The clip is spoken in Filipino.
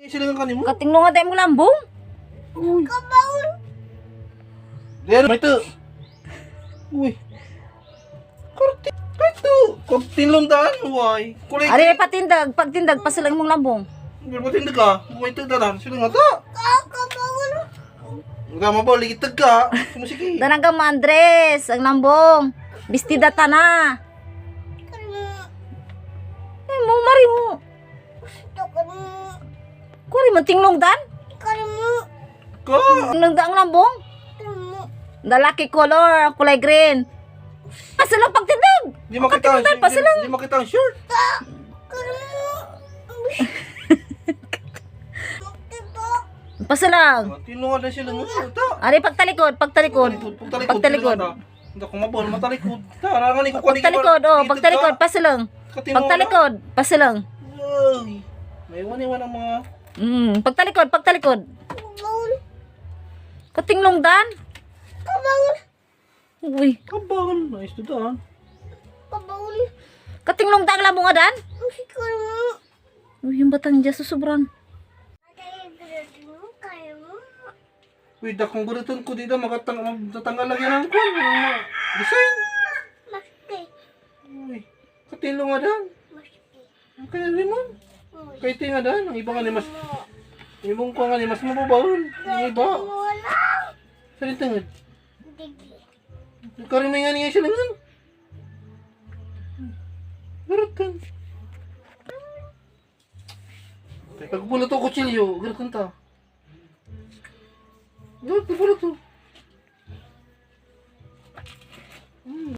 Silingan ka ni mo. Katinglong nga tayo mo lambong. Uy. Diyan, may ito. Uy. Korte. Ito. Tinlong daan, uy. Kulay. Ari patindag, pagtindag pasilang mong lambong. Pero matindig ka. May ito dalan. Silingan ta. Huwag mo ba, ligitag ka. Sumusiki. Danang ka mo Andres, ang lambong. Bistida ta na. Eh mo mari mo. Kuri mo tinglong dan? Ka. Tinglong dan ang lambong. Dalaki color, kulay green. Pasilang pagtindag. Di makita ang pasilang. Di makita ang shirt. Pasilang. Tinlungan na sila ng ito. Ari pagtalikod. Pagtalikod. Hindi ko mabon, matalikod. Tarangan ko kunin. Pagtalikod, oh, pagtalikod, pasilang. Pagtalikod, pasilang. Uy. May iwan ang mga... Pagtalikod. Katinglong dan. Uy, Kabangan. Nice to daan. katinglong dan lang mo nga dan. Uy, yung batang dyan susobran. Uy, dakong buriton ko dito. Matatanggal lang yan ang kwan. Design. Uy. Katilo nga daan. Kaya limon. Kaya tinga daan. Ang iba nga ni mas... Ibang ko nga ni mas mababawal. Ang iba. Saan tangad? Karimay nga niya sila nga. Garutan. Pagpulot ko kutsilyo. Garutan ta. Garutan, pulot to.